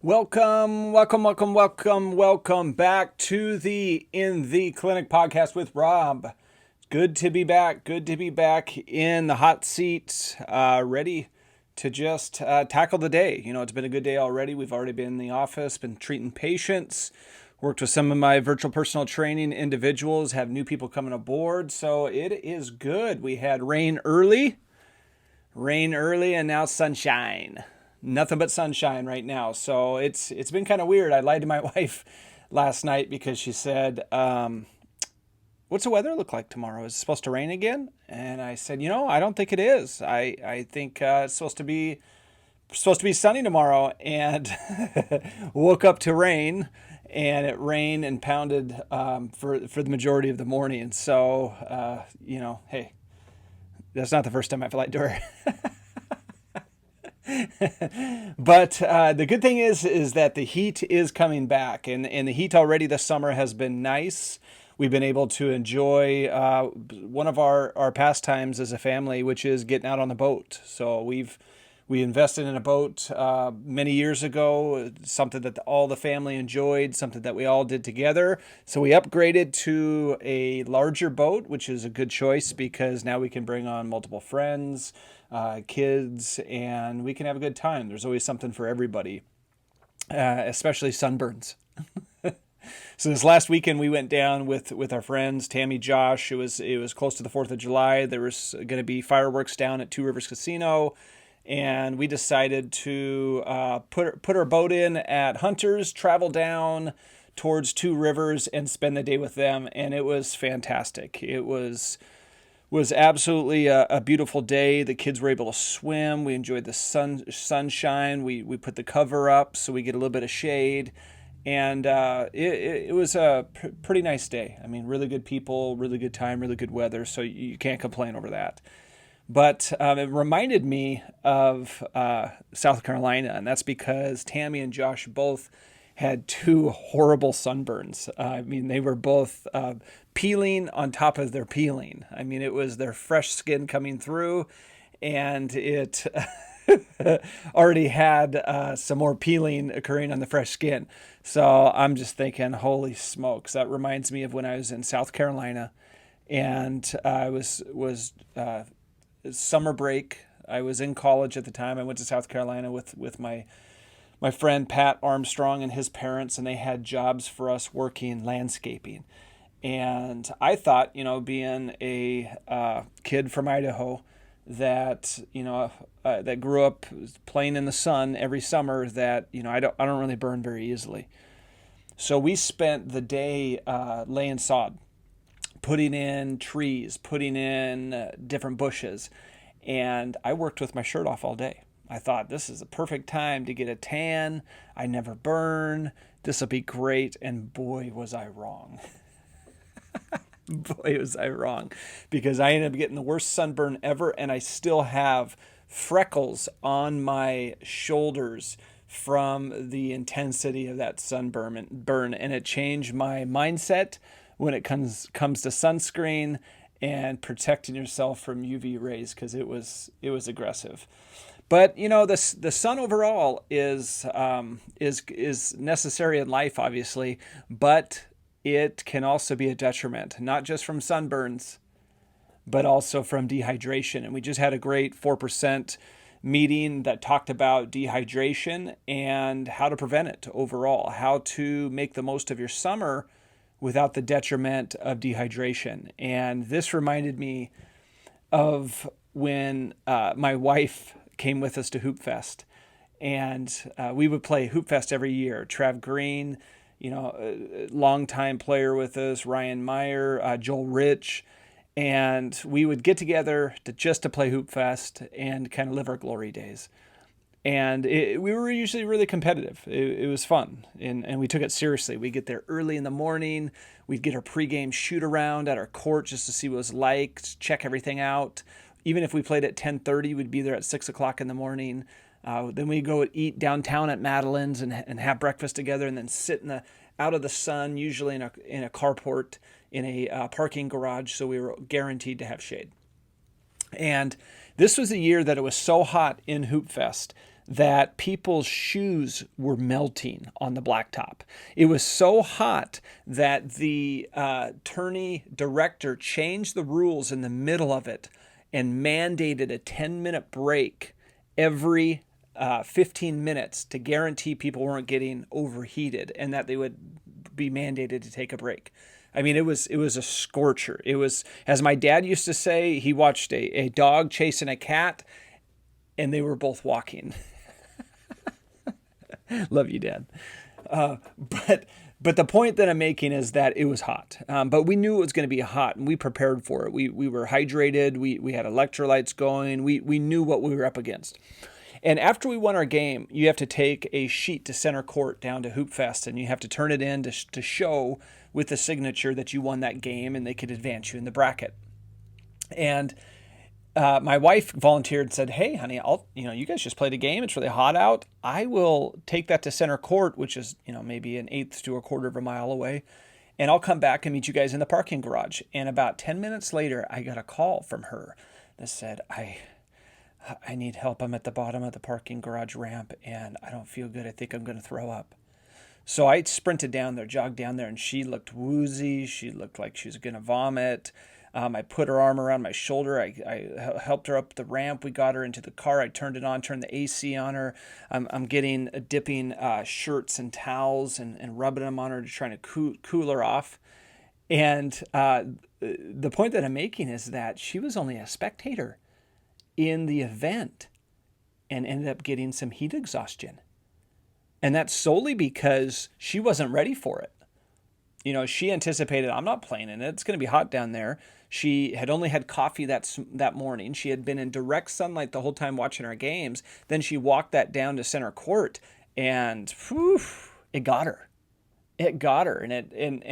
Welcome back to the In the Clinic podcast with Rob. Good to be back. Good to be back in the hot seat, ready to just tackle the day. It's been a good day already. We've already been in the office, been treating patients, worked with some of my virtual personal training individuals, have new people coming aboard. So it is good. We had rain early, and now sunshine. Nothing but sunshine right now. So it's been kind of weird. I lied to my wife last night because she said, what's the weather look like tomorrow? Is it supposed to rain again? And I said, I don't think it is. I think it's supposed to be sunny tomorrow. And woke up to rain, and it rained and pounded for the majority of the morning. So, hey, that's not the first time I've lied to her. But the good thing is that the heat is coming back, and the heat already this summer has been nice. We've been able to enjoy one of our pastimes as a family, which is getting out on the boat. So we invested in a boat many years ago, something that all the family enjoyed, something that we all did together. So we upgraded to a larger boat, which is a good choice because now we can bring on multiple friends, kids, and we can have a good time. There's always something for everybody, especially sunburns. So this last weekend we went down with our friends, Tammy, Josh. It was close to the 4th of July. There was going to be fireworks down at Two Rivers Casino, and we decided to put our boat in at Hunter's, travel down towards Two Rivers, and spend the day with them. And it was fantastic. It was absolutely a beautiful day. The kids were able to swim. We enjoyed the sunshine. We put the cover up so we get a little bit of shade. And it was a pretty nice day. I mean, really good people, really good time, really good weather. So you can't complain over that. But it reminded me of South Carolina, and that's because Tammy and Josh both had two horrible sunburns. I mean, they were both peeling on top of their peeling. I mean, it was their fresh skin coming through, and it already had some more peeling occurring on the fresh skin. So I'm just thinking, holy smokes, that reminds me of when I was in South Carolina, and I was summer break. I was in college at the time. I went to South Carolina with my friend Pat Armstrong and his parents, and they had jobs for us working landscaping. And I thought, being a kid from Idaho that that grew up playing in the sun every summer, that I don't really burn very easily. So we spent the day laying sod, putting in trees, putting in different bushes, and I worked with my shirt off all day. I thought, this is a perfect time to get a tan. I never burn. This will be great. And boy, was I wrong. Boy, was I wrong. Because I ended up getting the worst sunburn ever, and I still have freckles on my shoulders from the intensity of that sunburn. And it changed my mindset when it comes to sunscreen and protecting yourself from UV rays, because it was aggressive. But the sun overall is necessary in life, obviously, but it can also be a detriment, not just from sunburns, but also from dehydration. And we just had a great 4% meeting that talked about dehydration and how to prevent it overall, how to make the most of your summer without the detriment of dehydration. And this reminded me of when my wife came with us to Hoopfest, and we would play Hoopfest every year. Trav Green, a longtime player with us, Ryan Meyer, Joel Rich, and we would get together to play Hoopfest and kind of live our glory days. And we were usually really competitive. It was fun, and we took it seriously. We'd get there early in the morning. We'd get our pregame shoot around at our court just to see what it was like, check everything out. Even if we played at 10:30, we'd be there at 6 o'clock in the morning. Then we'd go eat downtown at Madeline's and have breakfast together, and then sit out of the sun, usually in a carport, in a parking garage, so we were guaranteed to have shade. And this was a year that it was so hot in Hoopfest that people's shoes were melting on the blacktop. It was so hot that the tourney director changed the rules in the middle of it and mandated a 10-minute break every 15 minutes to guarantee people weren't getting overheated and that they would be mandated to take a break. I mean, it was a scorcher. It was, as my dad used to say, he watched a dog chasing a cat, and they were both walking. Love you, Dad. But the point that I'm making is that it was hot. But we knew it was going to be hot, and we prepared for it. We were hydrated. We had electrolytes going. We knew what we were up against. And after we won our game, you have to take a sheet to center court down to Hoopfest, and you have to turn it in to show with the signature that you won that game, and they could advance you in the bracket. And my wife volunteered and said, "Hey, honey, you guys just played a game. It's really hot out. I will take that to center court, which is, maybe an eighth to a quarter of a mile away, and I'll come back and meet you guys in the parking garage." And about 10 minutes later, I got a call from her that said, I need help. I'm at the bottom of the parking garage ramp, and I don't feel good. I think I'm going to throw up. So I sprinted down there, jogged down there, and she looked woozy. She looked like she was going to vomit. I put her arm around my shoulder. I helped her up the ramp. We got her into the car. I turned it on, turned the AC on her. I'm dipping shirts and towels and rubbing them on her to try to cool her off. And the point that I'm making is that she was only a spectator in the event and ended up getting some heat exhaustion. And that's solely because she wasn't ready for it. She anticipated, I'm not playing in it. It's going to be hot down there. She had only had coffee that morning. She had been in direct sunlight the whole time watching our games. Then she walked that down to center court, and it got her. It got her, and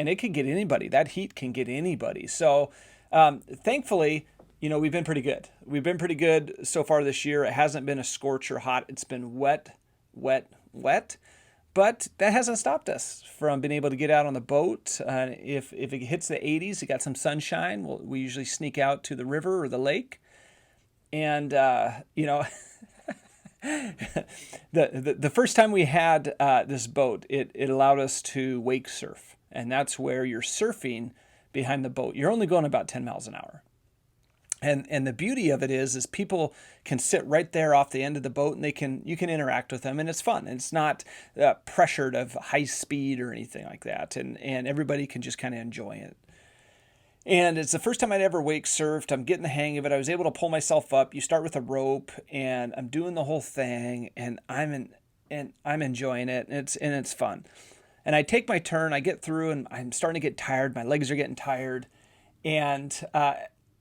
it can get anybody. That heat can get anybody. So thankfully, we've been pretty good. We've been pretty good so far this year. It hasn't been a scorcher hot. It's been wet. But that hasn't stopped us from being able to get out on the boat. If it hits the 80s, it got some sunshine, we usually sneak out to the river or the lake. And, the first time we had this boat, it allowed us to wake surf. And that's where you're surfing behind the boat. You're only going about 10 miles an hour. And the beauty of it is people can sit right there off the end of the boat, and you can interact with them, and it's fun. And it's not pressured of high speed or anything like that, and everybody can just kind of enjoy it. And it's the first time I'd ever wake surfed. I'm getting the hang of it. I was able to pull myself up. You start with a rope, and I'm doing the whole thing, and I'm enjoying it, and it's fun. And I take my turn. I get through, and I'm starting to get tired. My legs are getting tired, and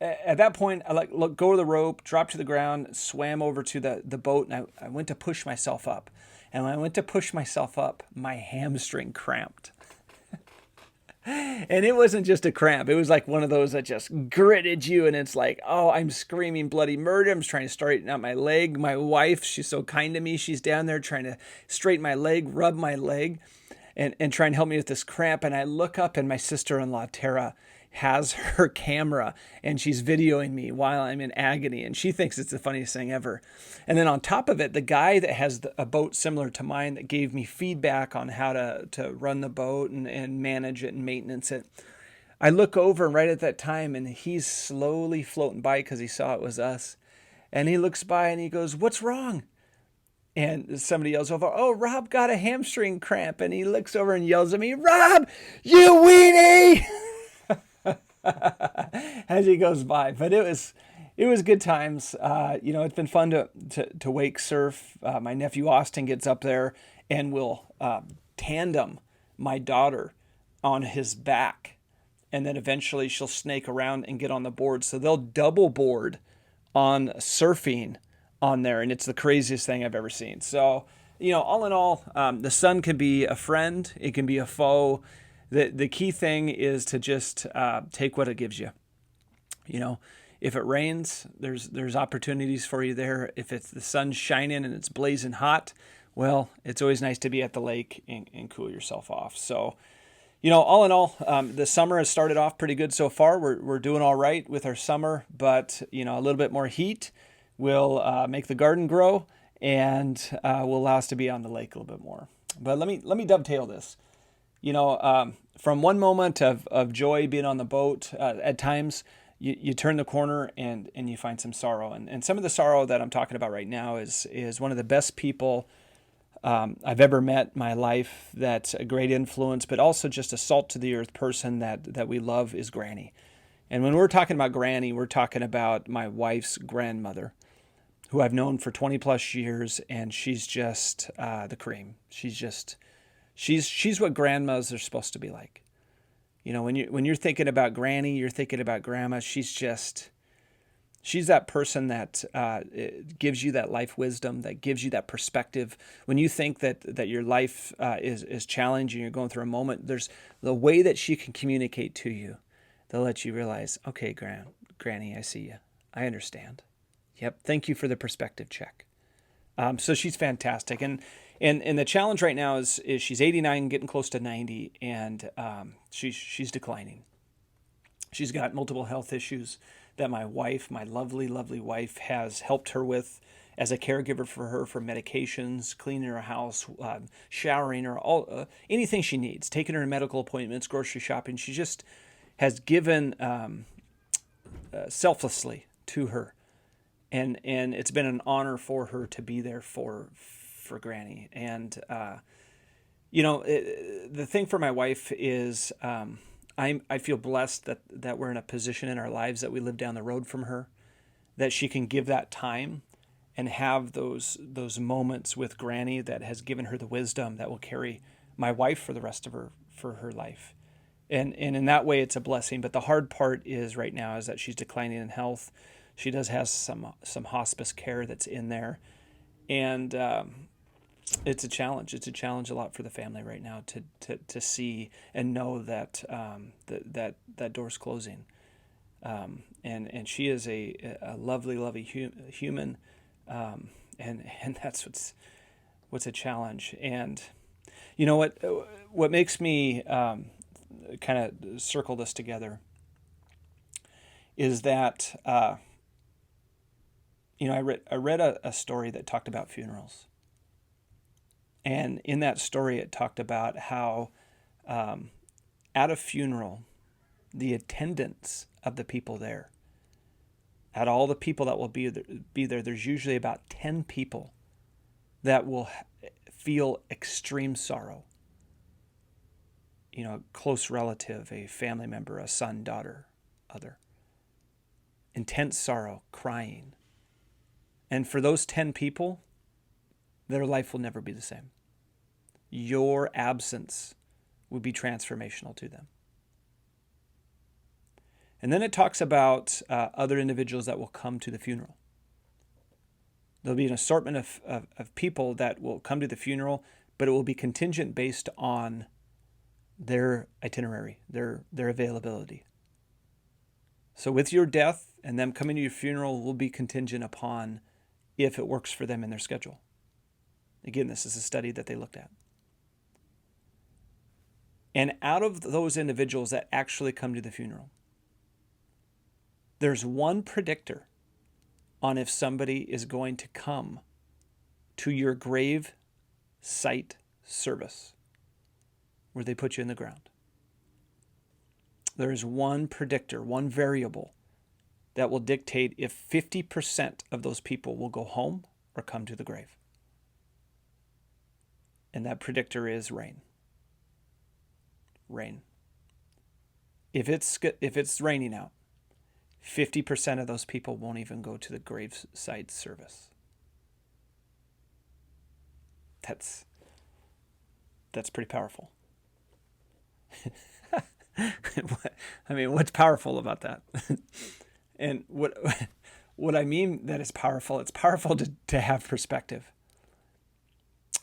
at that point, I go to the rope, drop to the ground, swam over to the boat, and I went to push myself up. And when I went to push myself up, my hamstring cramped. And it wasn't just a cramp. It was like one of those that just gritted you, and it's like, oh, I'm screaming bloody murder. I'm trying to straighten out my leg. My wife, she's so kind to me. She's down there trying to straighten my leg, rub my leg, and try and help me with this cramp. And I look up, and my sister-in-law, Tara, has her camera, and she's videoing me while I'm in agony, and she thinks it's the funniest thing ever. And then on top of it, the guy that has a boat similar to mine that gave me feedback on how to run the boat and manage it and maintenance it, I look over, and right at that time, and he's slowly floating by because he saw it was us, and he looks by and he goes, "What's wrong?" And somebody yells over, "Oh, Rob got a hamstring cramp." And he looks over and yells at me, "Rob, you weenie!" as he goes by. But it was good times. It's been fun to wake surf. My nephew Austin gets up there and will tandem my daughter on his back, and then eventually she'll snake around and get on the board. So they'll double board on surfing on there, and it's the craziest thing I've ever seen. So all in all, the sun can be a friend, it can be a foe. The key thing is to just take what it gives you. If it rains, there's opportunities for you there. If it's the sun's shining and it's blazing hot, well, it's always nice to be at the lake and cool yourself off. So, all in all, the summer has started off pretty good so far. We're doing all right with our summer, but a little bit more heat will make the garden grow, and will allow us to be on the lake a little bit more. But let me dovetail this. From one moment of joy being on the boat, at times you turn the corner and you find some sorrow. And some of the sorrow that I'm talking about right now is one of the best people I've ever met in my life. That's a great influence, but also just a salt to the earth person that we love is Granny. And when we're talking about Granny, we're talking about my wife's grandmother, who I've known for 20 plus years, and she's just the cream. She's what grandmas are supposed to be like. When you're thinking about Granny, you're thinking about Grandma. She's that person that gives you that life wisdom, that gives you that perspective. When you think that your life is challenging, you're going through a moment, there's the way that she can communicate to you. They'll let you realize, okay, Granny, I see you. I understand. Yep. Thank you for the perspective check. So she's fantastic. And the challenge right now is she's 89, getting close to 90, and she's declining. She's got multiple health issues that my lovely, lovely wife, has helped her with as a caregiver for her, for medications, cleaning her house, showering her, anything she needs, taking her to medical appointments, grocery shopping. She just has given selflessly to her. And it's been an honor for her to be there for Granny. And the thing for my wife is I feel blessed that we're in a position in our lives that we live down the road from her, that she can give that time and have those moments with Granny that has given her the wisdom that will carry my wife for the rest of her life. And in that way, it's a blessing. But the hard part is right now is that she's declining in health. She does have some hospice care that's in there, and it's a challenge. It's a challenge a lot for the family right now to see and know that that door's closing. And she is a lovely, lovely human, and that's what's a challenge. And you know what makes me kind of circle this together is that I read a story that talked about funerals. And in that story, it talked about how at a funeral, the attendance of the people there, at all the people that will be there, there's usually about 10 people that will feel extreme sorrow. A close relative, a family member, a son, daughter, other. Intense sorrow, crying. And for those 10 people, their life will never be the same. Your absence will be transformational to them. And then it talks about other individuals that will come to the funeral. There'll be an assortment of people that will come to the funeral, but it will be contingent based on their itinerary, their availability. So with your death and them coming to your funeral will be contingent upon if it works for them in their schedule. Again, this is a study that they looked at. And out of those individuals that actually come to the funeral, there's one predictor on if somebody is going to come to your grave site service where they put you in the ground. There is one predictor, one variable that will dictate if 50% of those people will go home or come to the grave. And that predictor is rain. Rain. If it's raining out, 50% of those people won't even go to the gravesite service. That's pretty powerful. I mean, what's powerful about that? And what I mean that is powerful, it's powerful to have perspective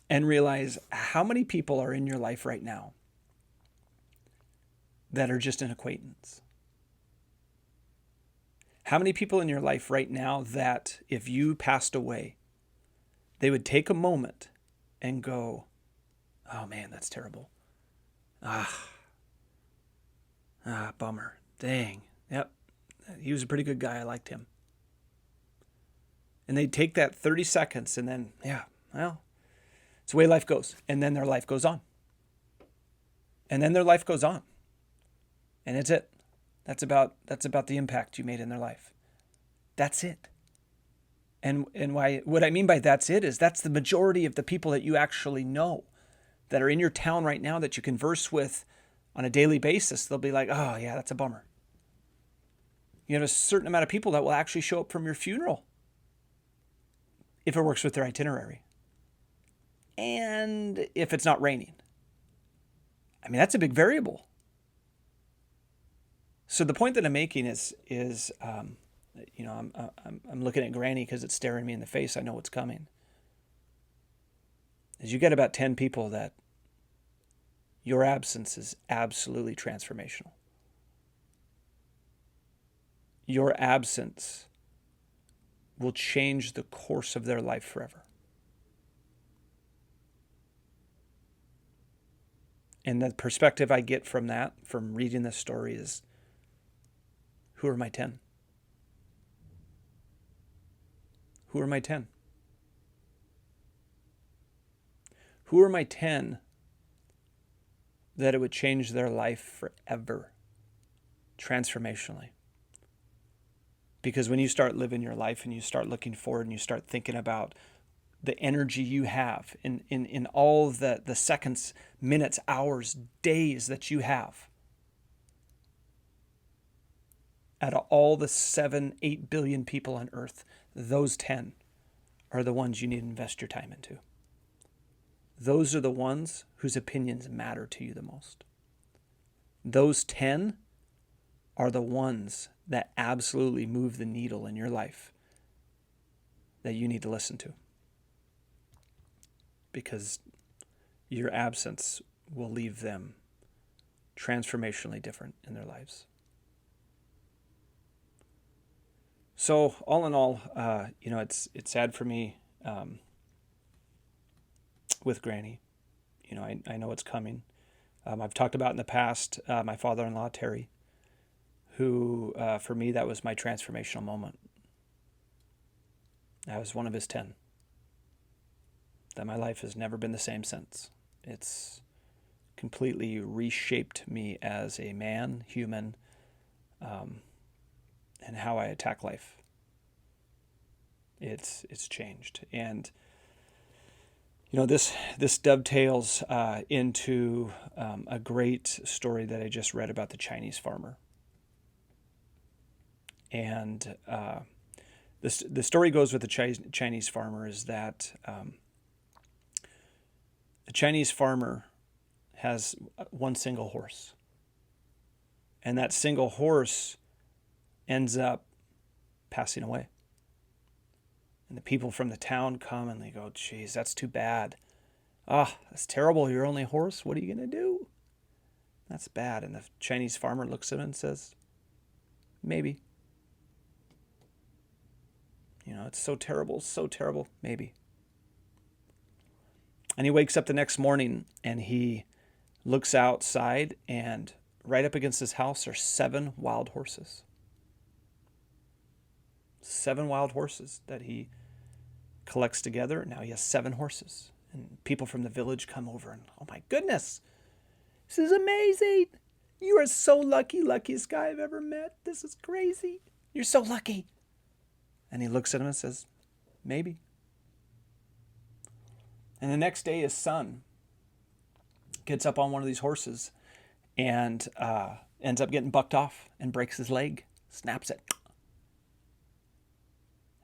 and realize how many people are in your life right now that are just an acquaintance. How many people in your life right now that if you passed away, they would take a moment and go, oh man, that's terrible. Bummer. Dang. Yep. He was a pretty good guy. I liked him. And they take that 30 seconds and then, yeah, well, it's the way life goes. And then their life goes on. And then their life goes on. And it's it. That's about the impact you made in their life. That's it. And why, what I mean by that's it is that's the majority of the people that you actually know that are in your town right now that you converse with on a daily basis. They'll be like, oh yeah, that's a bummer. You have a certain amount of people that will actually show up from your funeral if it works with their itinerary. And if it's not raining. I mean, that's a big variable. So the point that I'm making is I'm looking at Granny because it's staring me in the face. I know what's coming. Is you get about 10 people that your absence is absolutely transformational. Your absence will change the course of their life forever. And the perspective I get from that, from reading this story, is who are my 10? Who are my 10? Who are my 10 that it would change their life forever, transformationally? Because when you start living your life and you start looking forward and you start thinking about the energy you have in all the seconds, minutes, hours, days that you have, out of all the 7-8 billion people on earth, those 10 are the ones you need to invest your time into. Those are the ones whose opinions matter to you the most. Those 10 are the ones that absolutely move the needle in your life that you need to listen to. Because your absence will leave them transformationally different in their lives. So all in all, it's sad for me with Granny. I know it's coming. I've talked about in the past my father-in-law, Terry, who, for me, that was my transformational moment. I was one of his 10. That my life has never been the same since. It's completely reshaped me as a man, human, and how I attack life. It's changed. And this dovetails into a great story that I just read about the Chinese farmer. And the story goes with the Chinese farmer is that the Chinese farmer has one single horse. And that single horse ends up passing away. And the people from the town come and they go, geez, that's too bad. That's terrible. Your only horse. What are you going to do? That's bad. And the Chinese farmer looks at him and says, maybe. It's so terrible, maybe. And he wakes up the next morning and he looks outside, and right up against his house are 7 wild horses. 7 wild horses that he collects together. Now he has 7 horses. And people from the village come over and, oh my goodness, this is amazing. You are so lucky, luckiest guy I've ever met. This is crazy. You're so lucky. And he looks at him and says, maybe. And the next day his son gets up on one of these horses and ends up getting bucked off and breaks his leg, snaps it.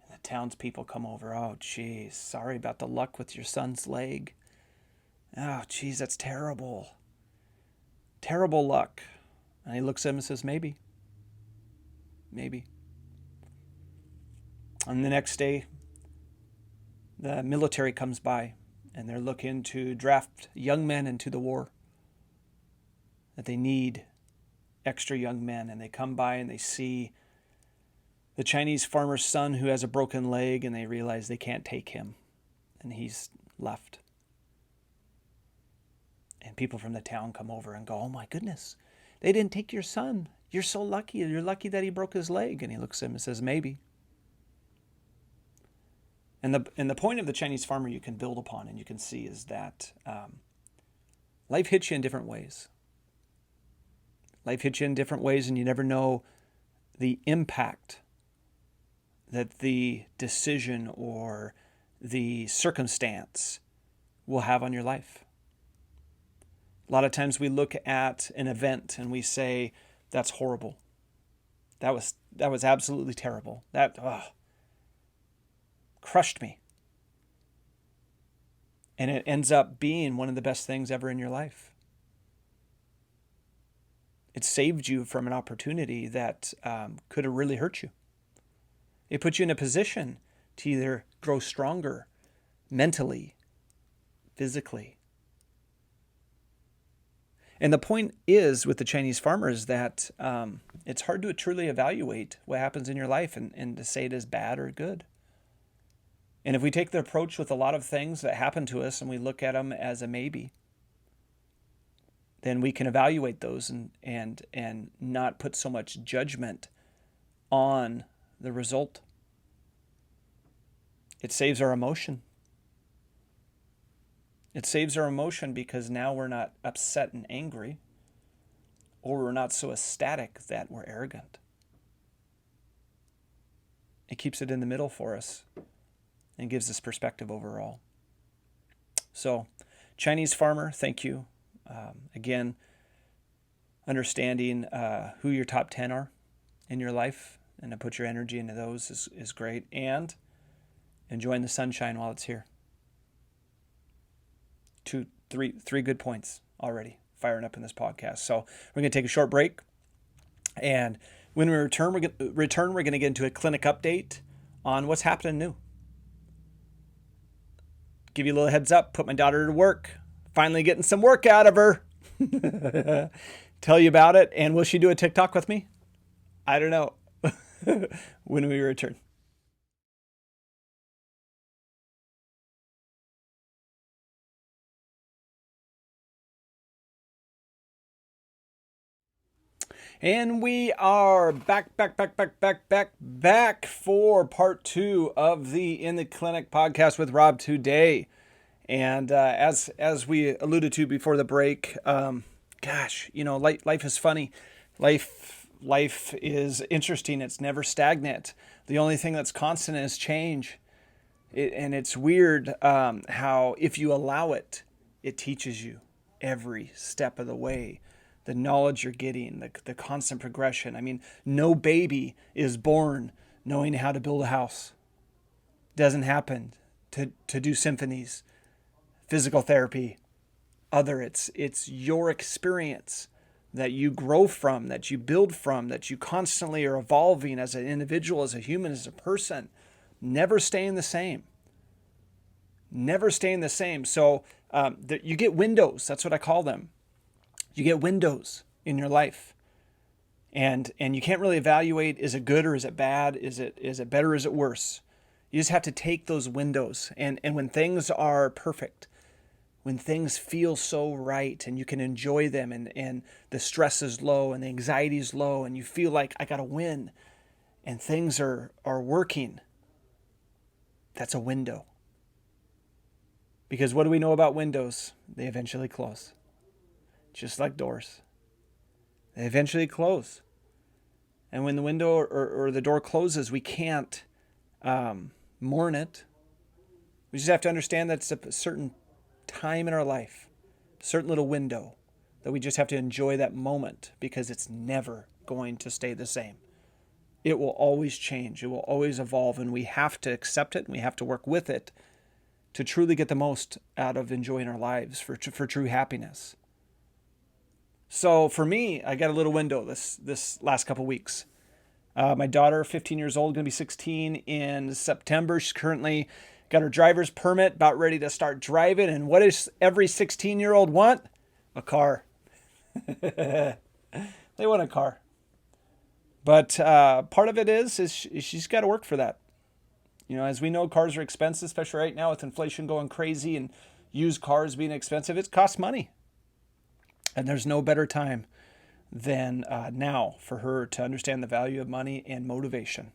And the townspeople come over. Oh, geez, sorry about the luck with your son's leg. Oh, geez, that's terrible. Terrible luck. And he looks at him and says, maybe. Maybe. And the next day, the military comes by and they're looking to draft young men into the war. That they need extra young men. And they come by and they see the Chinese farmer's son who has a broken leg, and they realize they can't take him. And he's left. And people from the town come over and go, oh my goodness, they didn't take your son. You're so lucky. You're lucky that he broke his leg. And he looks at him and says, maybe. And the point of the Chinese farmer you can build upon and you can see is that life hits you in different ways. Life hits you in different ways, and you never know the impact that the decision or the circumstance will have on your life. A lot of times we look at an event and we say, that's horrible. That was absolutely terrible. That crushed me. And it ends up being one of the best things ever in your life. It saved you from an opportunity that could have really hurt you. It put you in a position to either grow stronger mentally, physically. And the point is with the Chinese farmers that it's hard to truly evaluate what happens in your life and to say it is bad or good. And if we take the approach with a lot of things that happen to us and we look at them as a maybe, then we can evaluate those and not put so much judgment on the result. It saves our emotion. It saves our emotion because now we're not upset and angry, or we're not so ecstatic that we're arrogant. It keeps it in the middle for us and gives us perspective overall. So, Chinese farmer, thank you. Again, understanding who your top 10 are in your life and to put your energy into those is great. And enjoying the sunshine while it's here. Three good points already firing up in this podcast. So we're going to take a short break. And when we return, we're going to get into a clinic update on what's happening new. Give you a little heads up, put my daughter to work. Finally getting some work out of her. Tell you about it. And will she do a TikTok with me? I don't know. When we return. And we are back for part 2 of the In the Clinic podcast with Rob today. And as we alluded to before the break, life is funny. Life is interesting. It's never stagnant. The only thing that's constant is change. And it's weird how if you allow it, it teaches you every step of the way. The knowledge you're getting, the constant progression. I mean, no baby is born knowing how to build a house. Doesn't happen to do symphonies, physical therapy, it's your experience that you grow from, that you build from, that you constantly are evolving as an individual, as a human, as a person, never staying the same. Never staying the same. So you get windows. That's what I call them. You get windows in your life, and you can't really evaluate, is it good or is it bad? Is it better or is it worse? You just have to take those windows, and when things are perfect, when things feel so right and you can enjoy them, and the stress is low and the anxiety is low and you feel like I got to win and things are working, that's a window. Because what do we know about windows? They eventually close. Just like doors. They eventually close. And when the window or the door closes, we can't mourn it. We just have to understand that it's a certain time in our life, a certain little window, that we just have to enjoy that moment because it's never going to stay the same. It will always change. It will always evolve, and we have to accept it and we have to work with it to truly get the most out of enjoying our lives for true happiness. So for me, I got a little window this last couple weeks. My daughter, 15 years old, going to be 16 in September. She's currently got her driver's permit, about ready to start driving. And what does every 16-year-old want? A car. They want a car. But part of it is she's got to work for that. You know, as we know, cars are expensive, especially right now with inflation going crazy and used cars being expensive. It costs money. And there's no better time than now for her to understand the value of money and motivation.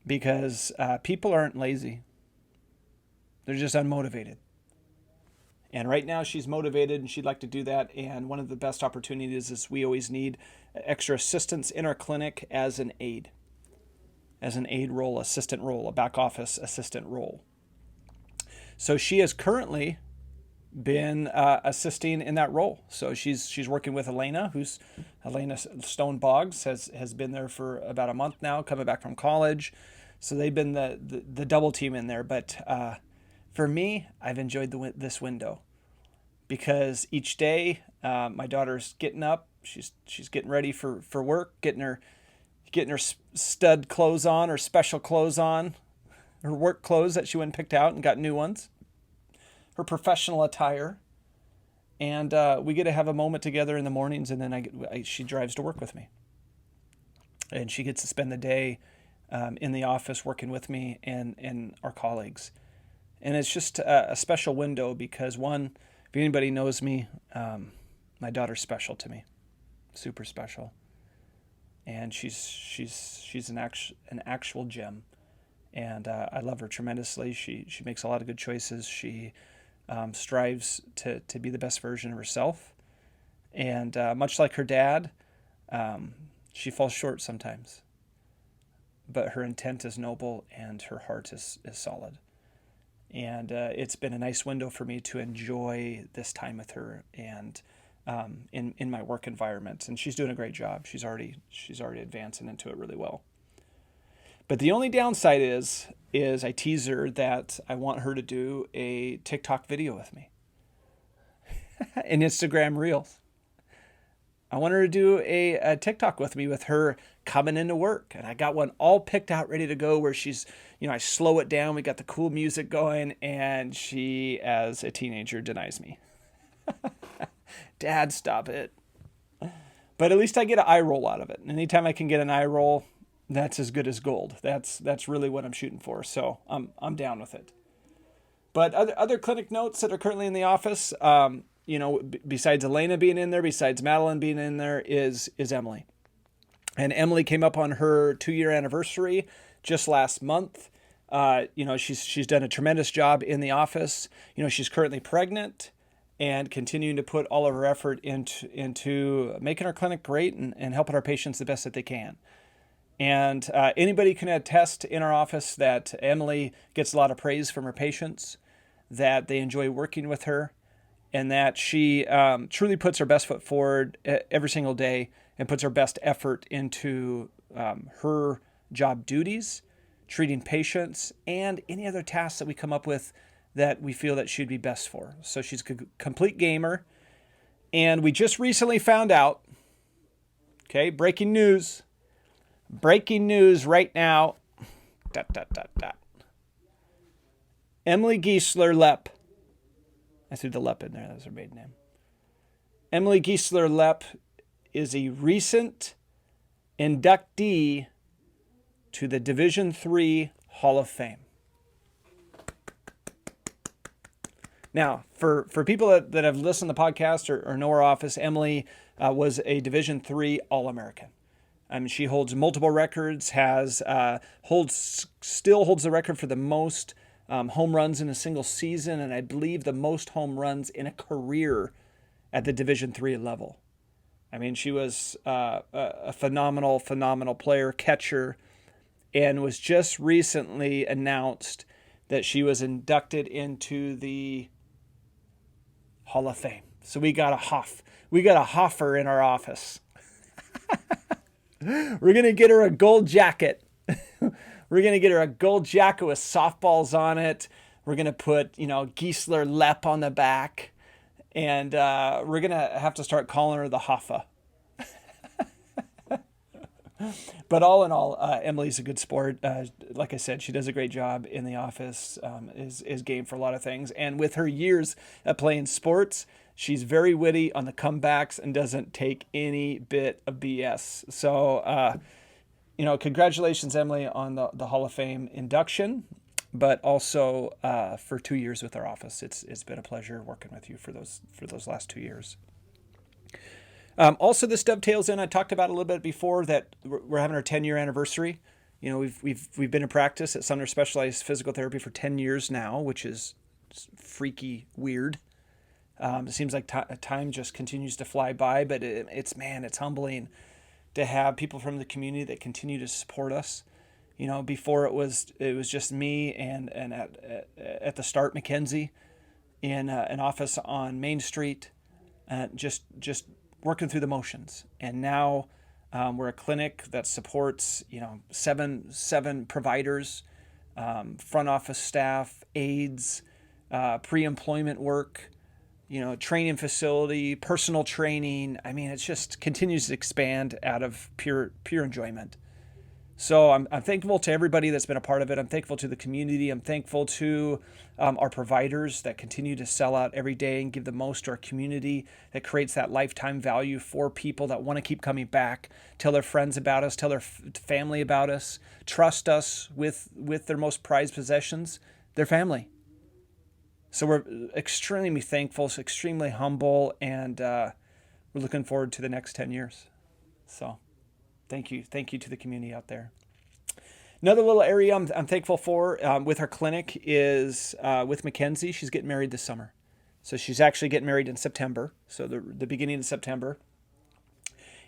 Because people aren't lazy. They're just unmotivated. And right now she's motivated and she'd like to do that. And one of the best opportunities is we always need extra assistance in our clinic as an aid role, assistant role, a back office assistant role. So she has currently been assisting in that role. So she's working with Elena Stone Boggs has been there for about a month now, coming back from college. So they've been the double team in there. But for me, I've enjoyed this window because each day my daughter's getting up, she's getting ready for work, getting her stud clothes on, or special clothes on, her work clothes that she went and picked out and got new ones, her professional attire, and we get to have a moment together in the mornings, and then she drives to work with me, and she gets to spend the day in the office working with me and our colleagues. And it's just a special window because, one, if anybody knows me, my daughter's special to me, super special. And she's an actual gem, and I love her tremendously. She makes a lot of good choices. She strives to be the best version of herself, and much like her dad, she falls short sometimes. But her intent is noble, and her heart is solid. And it's been a nice window for me to enjoy this time with her and in my work environment. And she's doing a great job. She's already advancing into it really well. But the only downside is I tease her that I want her to do a TikTok video with me and Instagram Reels. I want her to do a TikTok with me with her coming into work. And I got one all picked out, ready to go, where she's, I slow it down. We got the cool music going, and she, as a teenager, denies me. Dad, stop it. But at least I get an eye roll out of it. And anytime I can get an eye roll, that's as good as gold. That's really what I'm shooting for. So I'm down with it. But other clinic notes that are currently in the office, besides Elena being in there, besides Madeline being in there, is Emily. And Emily came up on her 2-year anniversary just last month. She's done a tremendous job in the office. She's currently pregnant and continuing to put all of her effort into making our clinic great and helping our patients the best that they can. And anybody can attest in our office that Emily gets a lot of praise from her patients, that they enjoy working with her, and that she truly puts her best foot forward every single day and puts her best effort into her job duties, treating patients, and any other tasks that we come up with that we feel that she'd be best for. So she's a complete gamer. And we just recently found out, okay, breaking news right now, Emily Giesler-Lepp, I threw the Lepp in there, that was her maiden name. Emily Giesler-Lepp is a recent inductee to the Division III Hall of Fame. Now, for people that have listened to the podcast or know our office, Emily was a Division III All-American. She holds multiple records, still holds the record for the most home runs in a single season, and I believe the most home runs in a career at the Division III level. She was a phenomenal player, catcher, and was just recently announced that she was inducted into the Hall of Fame. So we got a Hoffer in our office. We're going to get her a gold jacket. We're going to get her a gold jacket with softballs on it. We're going to put, Giesler-Lepp on the back. And we're going to have to start calling her the Hoffa. But all in all, Emily's a good sport. Like I said, she does a great job in the office, is game for a lot of things. And with her years of playing sports, she's very witty on the comebacks and doesn't take any bit of BS. So, congratulations, Emily, on the Hall of Fame induction, but also for 2 years with our office. It's been a pleasure working with you for those last 2 years. Also, this dovetails in, I talked about a little bit before, that we're having our 10-year anniversary. we've been in practice at Sumner Specialized Physical Therapy for 10 years now, which is freaky weird. It seems like time just continues to fly by, but it's humbling to have people from the community that continue to support us. Before it was just me and at the start Mackenzie in an office on Main Street, just working through the motions. And now we're a clinic that supports seven providers, front office staff, aides, pre-employment work, training facility, personal training. I mean, it just continues to expand out of pure enjoyment. So I'm thankful to everybody that's been a part of it. I'm thankful to the community. I'm thankful to our providers that continue to sell out every day and give the most to our community, that creates that lifetime value for people that want to keep coming back, tell their friends about us, tell their family about us, trust us with their most prized possessions, their family. So we're extremely thankful, extremely humble, and we're looking forward to the next 10 years. So thank you to the community out there. Another little area I'm thankful for with our clinic is with Mackenzie. She's getting married this summer. So she's actually getting married in September, so the beginning of September.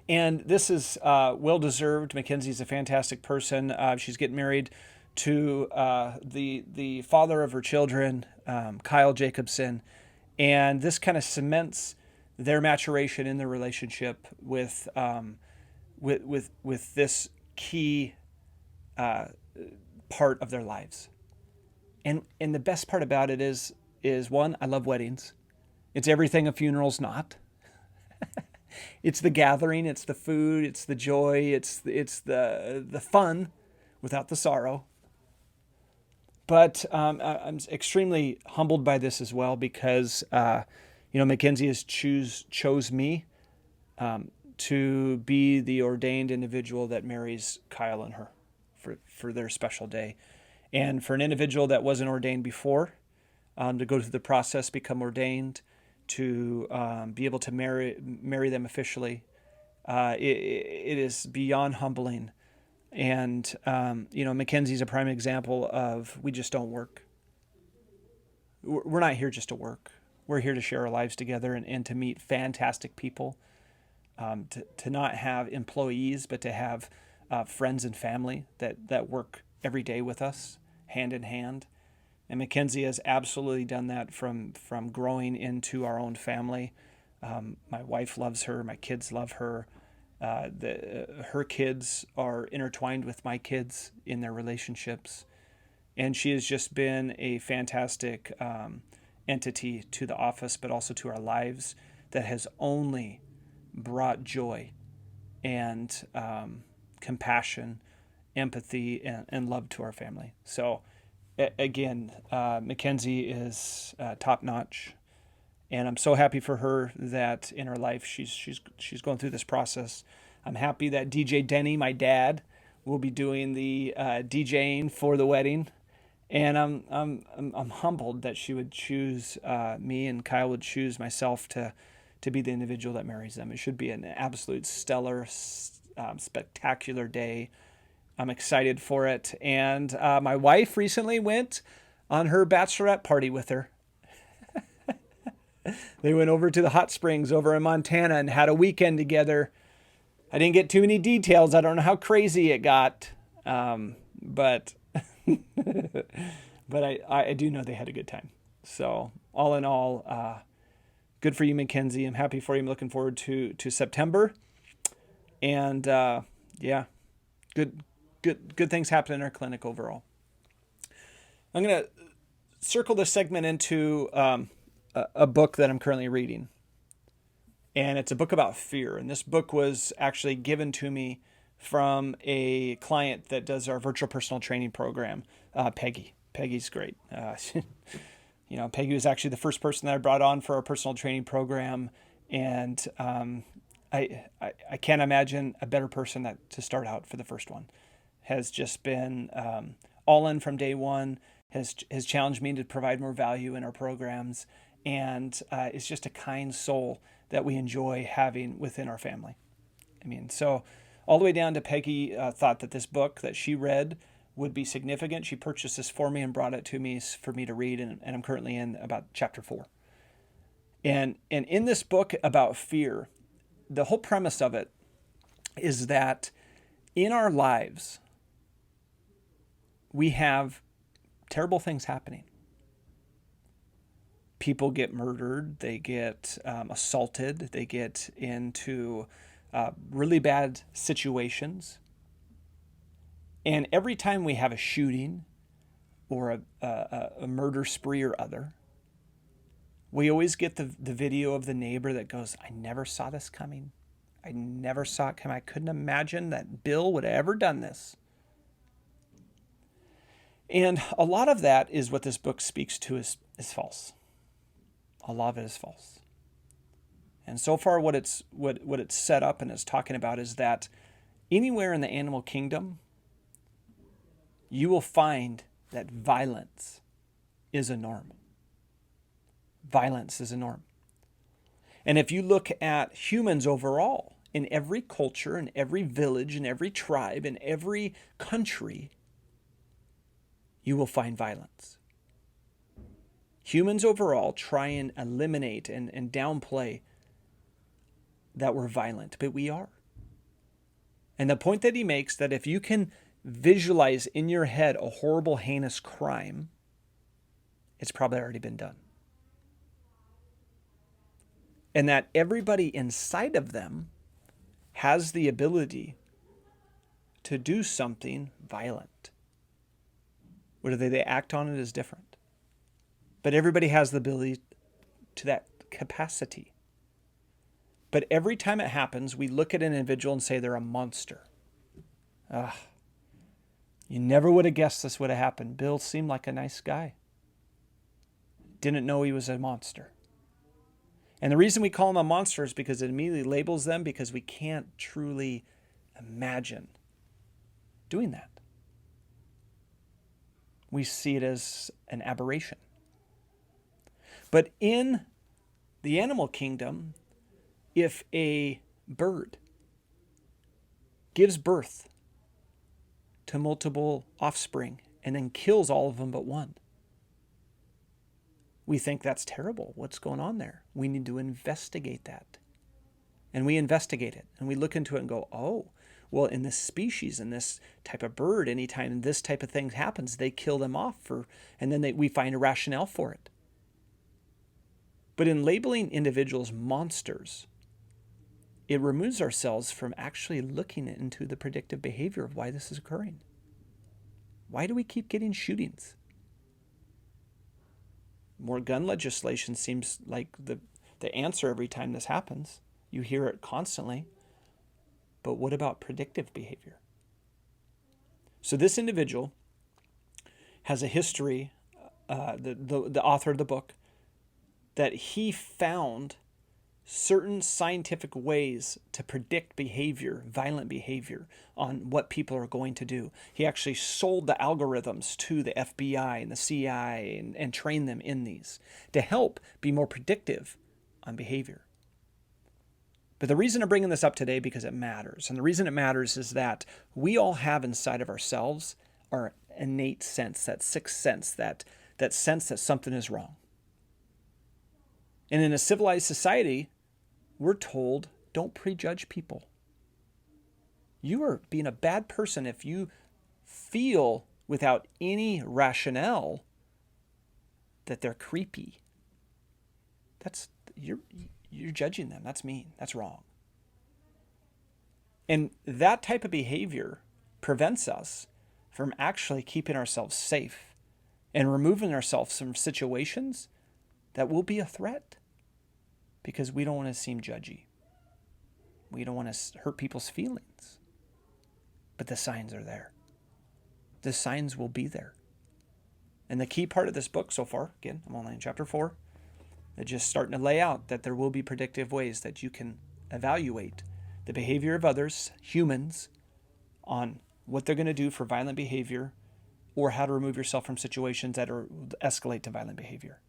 And this is well-deserved. Mackenzie's a fantastic person. She's getting married to the father of her children, Kyle Jacobson. And this kind of cements their maturation in their relationship with this key part of their lives. And the best part about it is one, I love weddings. It's everything a funeral's not. It's the gathering, it's the food, it's the joy, it's the fun without the sorrow. But I'm extremely humbled by this as well because Mackenzie has chose me to be the ordained individual that marries Kyle and her for their special day. And for an individual that wasn't ordained before, to go through the process, become ordained, to be able to marry them officially, it is beyond humbling. And, Mackenzie's a prime example of we just don't work. We're not here just to work. We're here to share our lives together and to meet fantastic people, to not have employees, but to have friends and family that work every day with us, hand in hand. And Mackenzie has absolutely done that from growing into our own family. My wife loves her. My kids love her. Her kids are intertwined with my kids in their relationships. And she has just been a fantastic entity to the office, but also to our lives, that has only brought joy and compassion, empathy, and love to our family. So again, Mackenzie is top notch, and I'm so happy for her that in her life she's going through this process. I'm happy that DJ Denny, my dad, will be doing the DJing for the wedding, and I'm humbled that she would choose me, and Kyle would choose myself to be the individual that marries them. It should be an absolute stellar, spectacular day. I'm excited for it. And my wife recently went on her bachelorette party with her. They went over to the hot springs over in Montana and had a weekend together. I didn't get too many details. I don't know how crazy it got. But I do know they had a good time. So all in all, good for you, Mackenzie. I'm happy for you. I'm looking forward to September. And good things happen in our clinic overall. I'm going to circle this segment into a book that I'm currently reading. And it's a book about fear. And this book was actually given to me from a client that does our virtual personal training program, Peggy. Peggy's great. Peggy was actually the first person that I brought on for our personal training program. And I can't imagine a better person to start out for the first one. Has just been all in from day one, has challenged me to provide more value in our programs, and is just a kind soul that we enjoy having within our family. I mean, so all the way down to Peggy thought that this book that she read would be significant. She purchased this for me and brought it to me for me to read, and I'm currently in about chapter 4. And in this book about fear, the whole premise of it is that in our lives, we have terrible things happening. People get murdered, they get assaulted, they get into really bad situations. And every time we have a shooting or a murder spree or other, we always get the video of the neighbor that goes, I never saw this coming. I never saw it coming. I couldn't imagine that Bill would have ever done this. And a lot of that is what this book speaks to is false. A lot of it is false. And so far what it's set up and is talking about is that anywhere in the animal kingdom, you will find that violence is a norm. Violence is a norm. And if you look at humans overall, in every culture, in every village, in every tribe, in every country, you will find violence. Humans overall try and eliminate and downplay that we're violent, but we are. And the point that he makes, that if you can visualize in your head a horrible, heinous crime, it's probably already been done. And that everybody inside of them has the ability to do something violent. Whether they act on it is different. But everybody has the ability to that capacity. But every time it happens, we look at an individual and say they're a monster. You never would have guessed this would have happened. Bill seemed like a nice guy. Didn't know he was a monster. And the reason we call him a monster is because it immediately labels them, because we can't truly imagine doing that. We see it as an aberration. But in the animal kingdom, if a bird gives birth to multiple offspring and then kills all of them but one, we think that's terrible. What's going on there? We need to investigate that. And we investigate it. And we look into it and go, oh, well, in this species, in this type of bird, anytime this type of thing happens, they kill them off and then we find a rationale for it. But in labeling individuals monsters, it removes ourselves from actually looking into the predictive behavior of why this is occurring. Why do we keep getting shootings? More gun legislation seems like the answer every time this happens. You hear it constantly. But what about predictive behavior? So this individual has a history, the author of the book, that he found certain scientific ways to predict behavior, violent behavior, on what people are going to do. He actually sold the algorithms to the FBI and the CIA and trained them in these to help be more predictive on behavior. But the reason I'm bringing this up today, because it matters. And the reason it matters is that we all have inside of ourselves our innate sense, that sixth sense, that sense that something is wrong. And in a civilized society, we're told, don't prejudge people. You are being a bad person if you feel without any rationale that they're creepy. You're judging them. That's mean. That's wrong. And that type of behavior prevents us from actually keeping ourselves safe and removing ourselves from situations that will be a threat, because we don't want to seem judgy. We don't want to hurt people's feelings. But the signs are there. The signs will be there. And the key part of this book so far, again, I'm only in chapter 4, it's just starting to lay out that there will be predictive ways that you can evaluate the behavior of others, humans, on what they're going to do for violent behavior, or how to remove yourself from situations that escalate to violent behavior.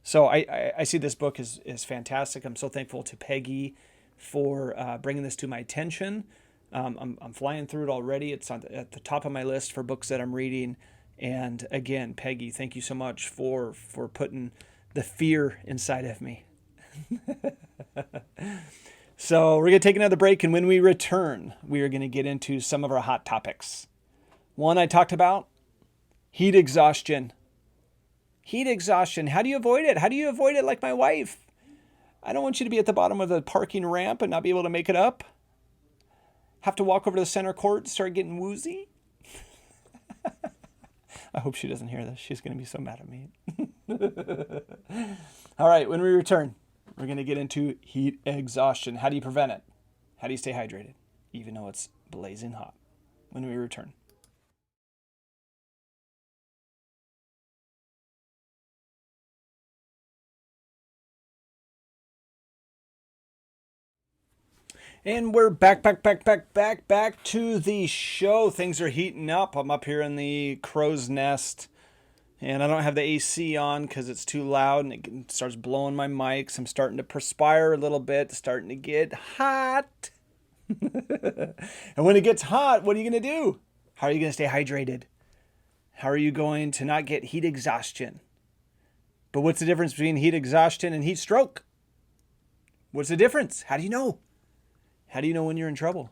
So I see this book is fantastic. I'm so thankful to Peggy for bringing this to my attention. I'm flying through it already. It's at the top of my list for books that I'm reading. And again, Peggy, thank you so much for putting the fear inside of me. So we're going to take another break, and when we return, we are going to get into some of our hot topics. One I talked about, heat exhaustion. Heat exhaustion. How do you avoid it? How do you avoid it like my wife? I don't want you to be at the bottom of the parking ramp and not be able to make it up. Have to walk over to the center court and start getting woozy. I hope she doesn't hear this. She's going to be so mad at me. All right, when we return, we're going to get into heat exhaustion. How do you prevent it? How do you stay hydrated, even though it's blazing hot? When we return. And we're back to the show. Things are heating up. I'm up here in the crow's nest, and I don't have the AC on because it's too loud, and it starts blowing my mics. I'm starting to perspire a little bit, starting to get hot. And when it gets hot, what are you going to do? How are you going to stay hydrated? How are you going to not get heat exhaustion? But what's the difference between heat exhaustion and heat stroke? What's the difference? How do you know? How do you know when you're in trouble?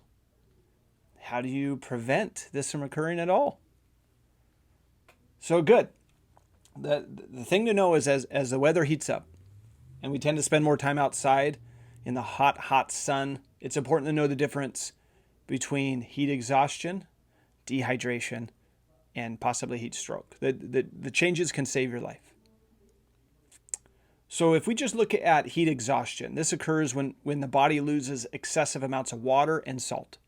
How do you prevent this from occurring at all? So good. The thing to know is as the weather heats up and we tend to spend more time outside in the hot sun, it's important to know the difference between heat exhaustion, dehydration, and possibly heat stroke. The changes can save your life. So if we just look at heat exhaustion, this occurs when the body loses excessive amounts of water and salt.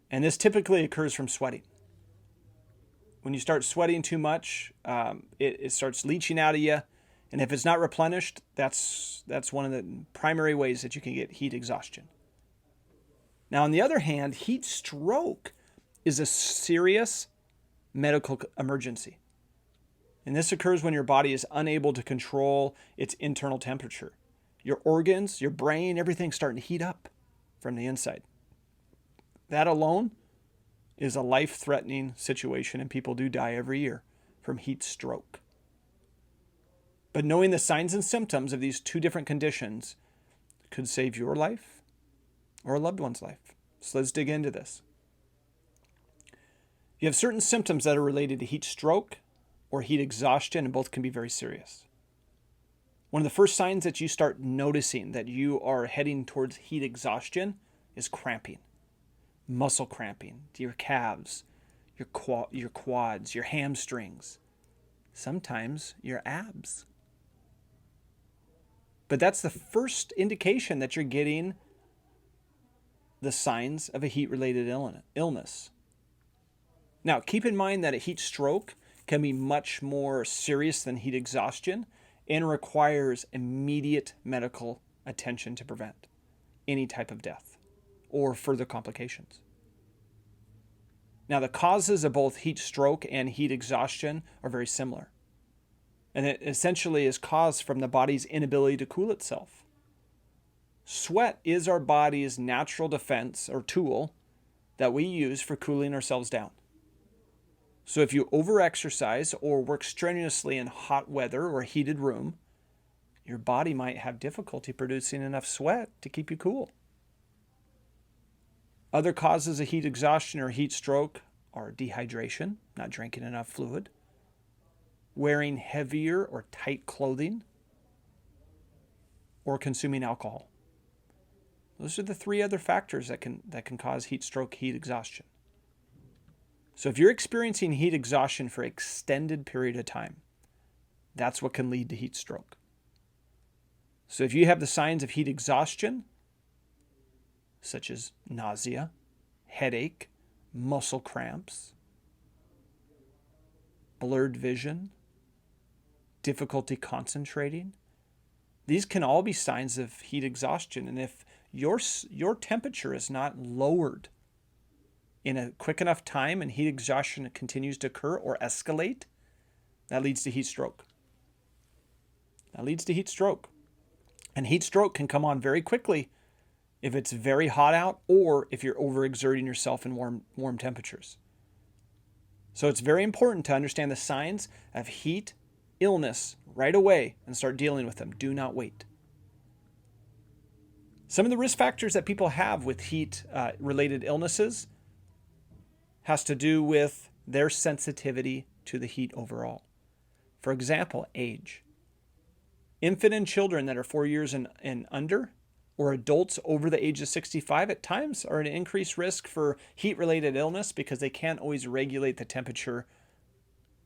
And this typically occurs from sweating. When you start sweating too much, it starts leaching out of you. And if it's not replenished, that's one of the primary ways that you can get heat exhaustion. Now, on the other hand, heat stroke is a serious medical emergency. And this occurs when your body is unable to control its internal temperature. Your organs, your brain, everything's starting to heat up from the inside. That alone is a life-threatening situation, and people do die every year from heat stroke. But knowing the signs and symptoms of these two different conditions could save your life or a loved one's life. So let's dig into this. You have certain symptoms that are related to heat stroke or heat exhaustion, and both can be very serious. One of the first signs that you start noticing that you are heading towards heat exhaustion is cramping. Muscle cramping to your calves, your quads, your hamstrings, sometimes your abs. But that's the first indication that you're getting the signs of a heat-related illness. Now, keep in mind that a heat stroke can be much more serious than heat exhaustion and requires immediate medical attention to prevent any type of death or further complications. Now, the causes of both heat stroke and heat exhaustion are very similar. And it essentially is caused from the body's inability to cool itself. Sweat is our body's natural defense or tool that we use for cooling ourselves down. So if you overexercise or work strenuously in hot weather or a heated room, your body might have difficulty producing enough sweat to keep you cool. Other causes of heat exhaustion or heat stroke are dehydration, not drinking enough fluid, wearing heavier or tight clothing, or consuming alcohol. Those are the three other factors that can cause heat stroke, heat exhaustion. So if you're experiencing heat exhaustion for an extended period of time, that's what can lead to heat stroke. So if you have the signs of heat exhaustion, such as nausea, headache, muscle cramps, blurred vision, difficulty concentrating, these can all be signs of heat exhaustion. And if your temperature is not lowered in a quick enough time and heat exhaustion continues to occur or escalate, that leads to heat stroke. That leads to heat stroke. And heat stroke can come on very quickly if it's very hot out, or if you're overexerting yourself in warm temperatures. So it's very important to understand the signs of heat illness right away and start dealing with them. Do not wait. Some of the risk factors that people have with heat-related illnesses has to do with their sensitivity to the heat overall. For example, age. Infant and children that are 4 years and under, or adults over the age of 65 at times are at an increased risk for heat-related illness because they can't always regulate the temperature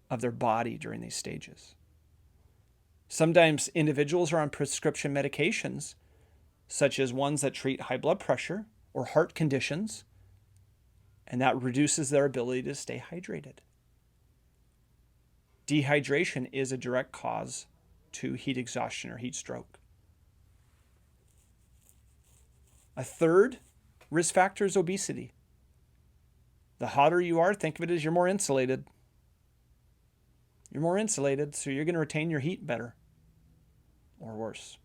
of their body during these stages. Sometimes individuals are on prescription medications, such as ones that treat high blood pressure or heart conditions, and that reduces their ability to stay hydrated. Dehydration is a direct cause to heat exhaustion or heat stroke. A third risk factor is obesity. The hotter you are, think of it as you're more insulated. You're more insulated, so you're going to retain your heat better or worse.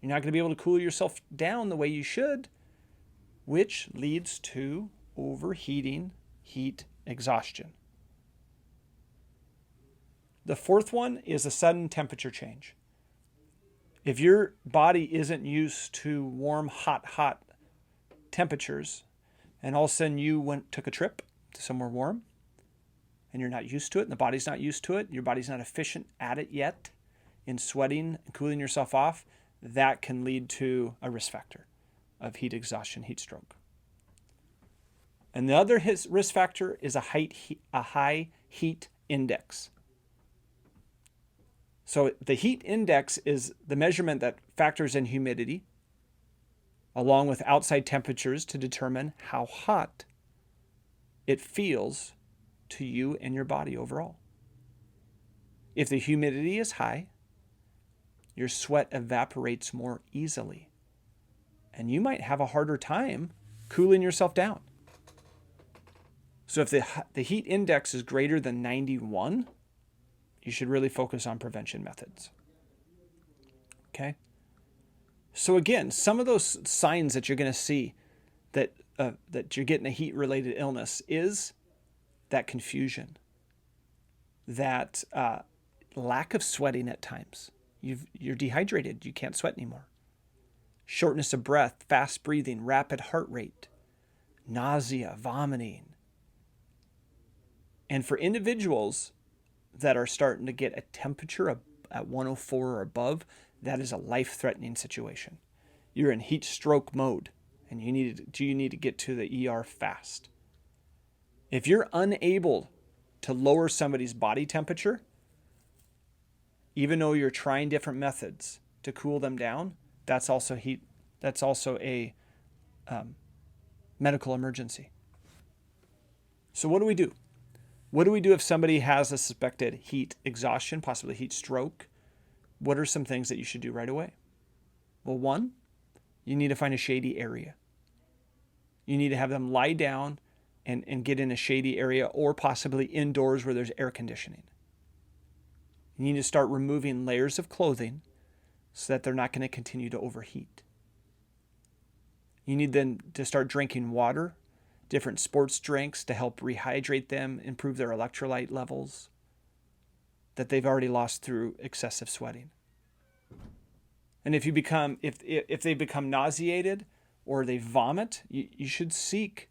You're not going to be able to cool yourself down the way you should, which leads to overheating, heat exhaustion. The fourth one is a sudden temperature change. If your body isn't used to warm, hot temperatures, and all of a sudden you took a trip to somewhere warm, and you're not used to it, and the body's not used to it, your body's not efficient at it yet in sweating and cooling yourself off, that can lead to a risk factor of heat exhaustion, heat stroke. And the other risk factor is a high heat index. So the heat index is the measurement that factors in humidity along with outside temperatures to determine how hot it feels to you and your body overall. If the humidity is high, your sweat evaporates more easily, and you might have a harder time cooling yourself down. So if the heat index is greater than 91, you should really focus on prevention methods. Okay? So again, some of those signs that you're going to see that you're getting a heat-related illness is that confusion, that lack of sweating at times. You're dehydrated. You can't sweat anymore. Shortness of breath, fast breathing, rapid heart rate, nausea, vomiting. And for individuals that are starting to get a temperature at 104 or above, that is a life-threatening situation. You're in heat stroke mode, and you need to get to the ER fast. If you're unable to lower somebody's body temperature, even though you're trying different methods to cool them down, that's also heat. That's also a medical emergency. So what do we do? What do we do if somebody has a suspected heat exhaustion, possibly heat stroke? What are some things that you should do right away? Well, one, you need to find a shady area. You need to have them lie down and get in a shady area, or possibly indoors where there's air conditioning. You need to start removing layers of clothing so that they're not going to continue to overheat. You need then to start drinking water, different sports drinks to help rehydrate them, improve their electrolyte levels that they've already lost through excessive sweating. And if they become nauseated or they vomit, you should seek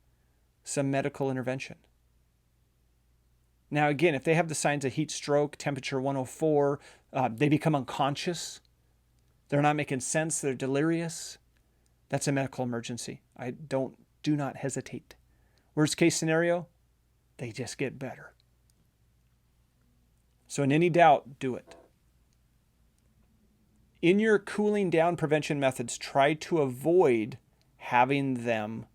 some medical intervention. Now, again, if they have the signs of heat stroke, temperature 104, they become unconscious, they're not making sense, they're delirious, that's a medical emergency. Do not hesitate. Worst case scenario, they just get better. So in any doubt, do it. In your cooling down prevention methods, try to avoid having them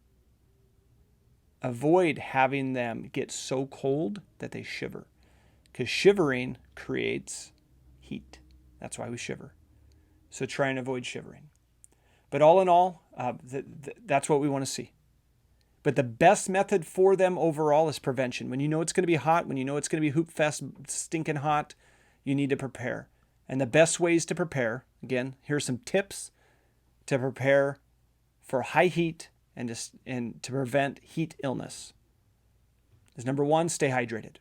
get so cold that they shiver. Because shivering creates heat. That's why we shiver. So try and avoid shivering. But all in all, that's what we want to see. But the best method for them overall is prevention. When you know it's going to be hot, when you know it's going to be Hoopfest, stinking hot, you need to prepare. And the best ways to prepare, again, here's some tips to prepare for high heat and to prevent heat illness is number one, stay hydrated.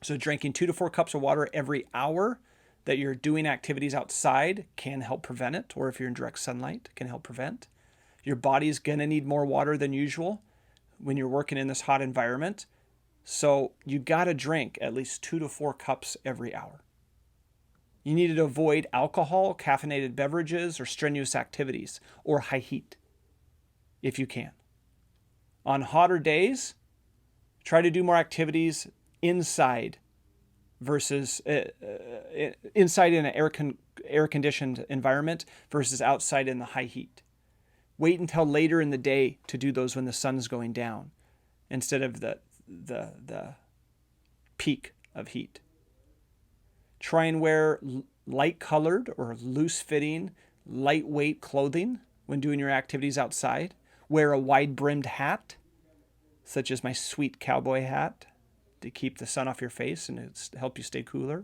So drinking 2 to 4 cups of water every hour that you're doing activities outside can help prevent it, or if you're in direct sunlight, can help prevent. Your body's going to need more water than usual when you're working in this hot environment. So you got to drink at least 2 to 4 cups every hour. You need to avoid alcohol, caffeinated beverages, or strenuous activities, or high heat, if you can. On hotter days, try to do more activities inside versus inside in an air-conditioned environment versus outside in the high heat. Wait until later in the day to do those when the sun is going down instead of the peak of heat. Try and wear light-colored or loose-fitting, lightweight clothing when doing your activities outside. Wear a wide-brimmed hat, such as my sweet cowboy hat, to keep the sun off your face and help you stay cooler.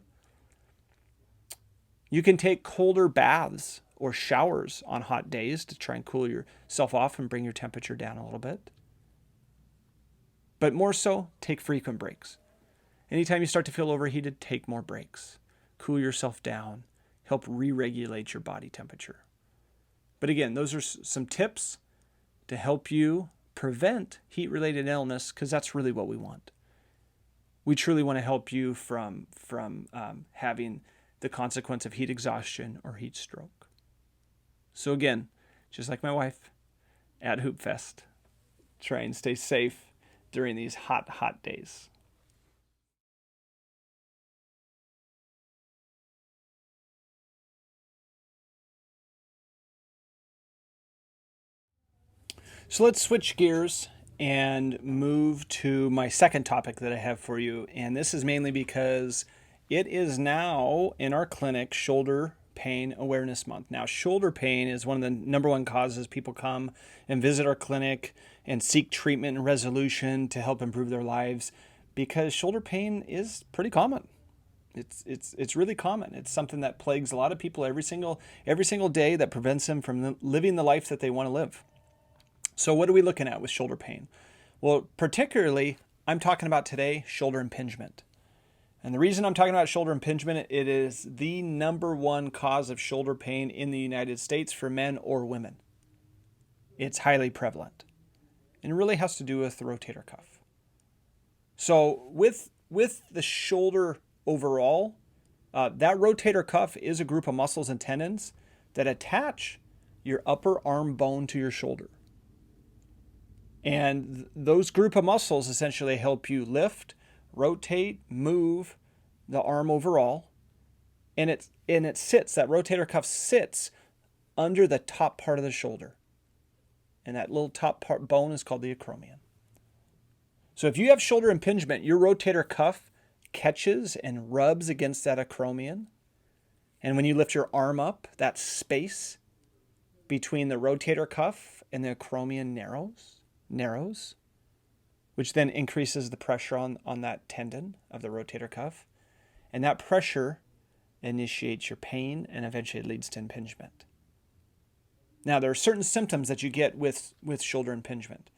You can take colder baths or showers on hot days to try and cool yourself off and bring your temperature down a little bit. But more so, take frequent breaks. Anytime you start to feel overheated, take more breaks. Cool yourself down. Help re-regulate your body temperature. But again, those are some tips to help you prevent heat-related illness, because that's really what we want. We truly want to help you from having the consequence of heat exhaustion or heat stroke. So again, just like my wife at Hoopfest, try and stay safe during these hot, hot days. So let's switch gears and move to my second topic that I have for you. And this is mainly because it is now in our clinic Shoulder Pain Awareness Month. Now, shoulder pain is one of the number one causes people come and visit our clinic and seek treatment and resolution to help improve their lives, because shoulder pain is pretty common. It's really common. It's something that plagues a lot of people every single day, that prevents them from living the life that they want to live. So what are we looking at with shoulder pain? Well, particularly, I'm talking about today shoulder impingement. And the reason I'm talking about shoulder impingement, it is the number one cause of shoulder pain in the United States for men or women. It's highly prevalent. And it really has to do with the rotator cuff. So with the shoulder overall, that rotator cuff is a group of muscles and tendons that attach your upper arm bone to your shoulder. And those group of muscles essentially help you lift, rotate, move the arm overall. And it sits, that rotator cuff sits under the top part of the shoulder. And that little top part bone is called the acromion. So if you have shoulder impingement, your rotator cuff catches and rubs against that acromion. And when you lift your arm up, that space between the rotator cuff and the acromion narrows, which then increases the pressure on that tendon of the rotator cuff. And that pressure initiates your pain and eventually leads to impingement. Now, there are certain symptoms that you get with shoulder impingement.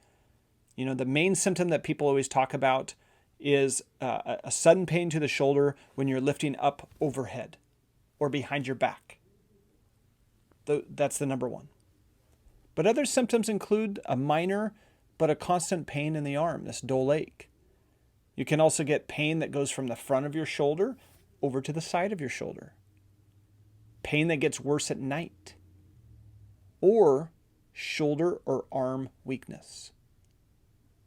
You know, the main symptom that people always talk about is a sudden pain to the shoulder when you're lifting up overhead or behind your back. That's the number one. But other symptoms include a minor but a constant pain in the arm, this dull ache. You can also get pain that goes from the front of your shoulder over to the side of your shoulder. Pain that gets worse at night. Or shoulder or arm weakness.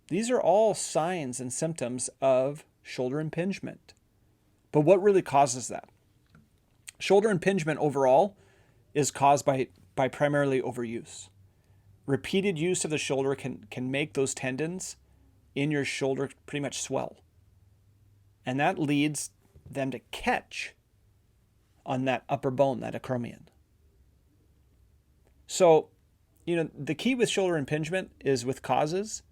These are all signs and symptoms of shoulder impingement. But what really causes that? Shoulder impingement overall is caused by primarily overuse. Repeated use of the shoulder can make those tendons in your shoulder pretty much swell. And that leads them to catch on that upper bone, that acromion. So, you know, the key with shoulder impingement is with causes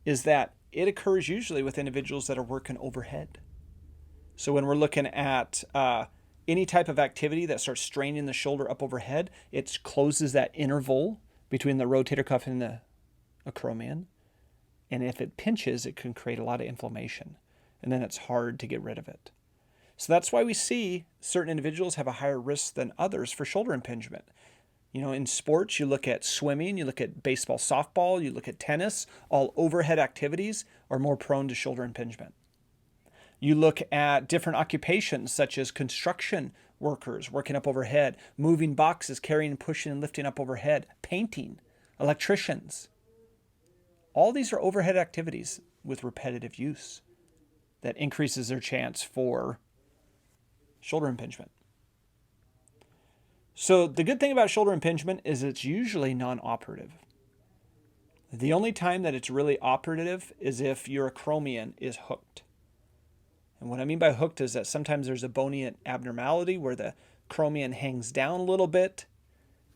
is that it occurs usually with individuals that are working overhead. So when we're looking at any type of activity that starts straining the shoulder up overhead, it closes that interval between the rotator cuff and the acromion. And if it pinches, it can create a lot of inflammation. And then it's hard to get rid of it. So that's why we see certain individuals have a higher risk than others for shoulder impingement. In sports, you look at swimming, you look at baseball, softball, you look at tennis, all overhead activities are more prone to shoulder impingement. You look at different occupations such as construction workers working up overhead, moving boxes, carrying, pushing, and lifting up overhead, painting, electricians. All these are overhead activities with repetitive use that increases their chance for shoulder impingement. So the good thing about shoulder impingement is it's usually non-operative. The only time that it's really operative is if your acromion is hooked. And what I mean by hooked is that sometimes there's a bony abnormality where the acromion hangs down a little bit,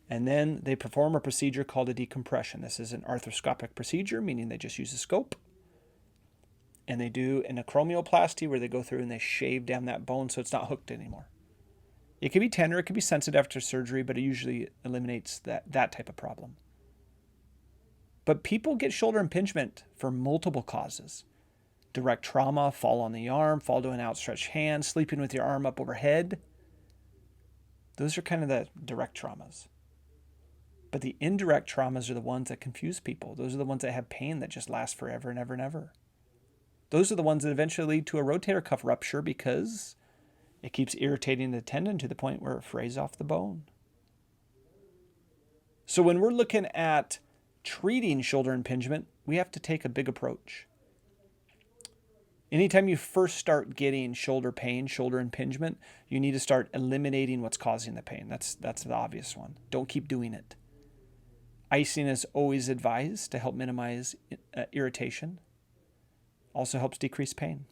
and then they perform a procedure called a decompression. This is an arthroscopic procedure, meaning they just use a scope. And they do an acromioplasty where they go through and they shave down that bone so it's not hooked anymore. It can be tender, it can be sensitive after surgery, but it usually eliminates that type of problem. But people get shoulder impingement for multiple causes. Direct trauma, fall on the arm, fall to an outstretched hand, sleeping with your arm up overhead. Those are kind of the direct traumas. But the indirect traumas are the ones that confuse people. Those are the ones that have pain that just lasts forever and ever and ever. Those are the ones that eventually lead to a rotator cuff rupture because it keeps irritating the tendon to the point where it frays off the bone. So when we're looking at treating shoulder impingement, we have to take a big approach. Anytime you first start getting shoulder pain, shoulder impingement, you need to start eliminating what's causing the pain. That's the obvious one. Don't keep doing it. Icing is always advised to help minimize irritation. Also helps decrease pain.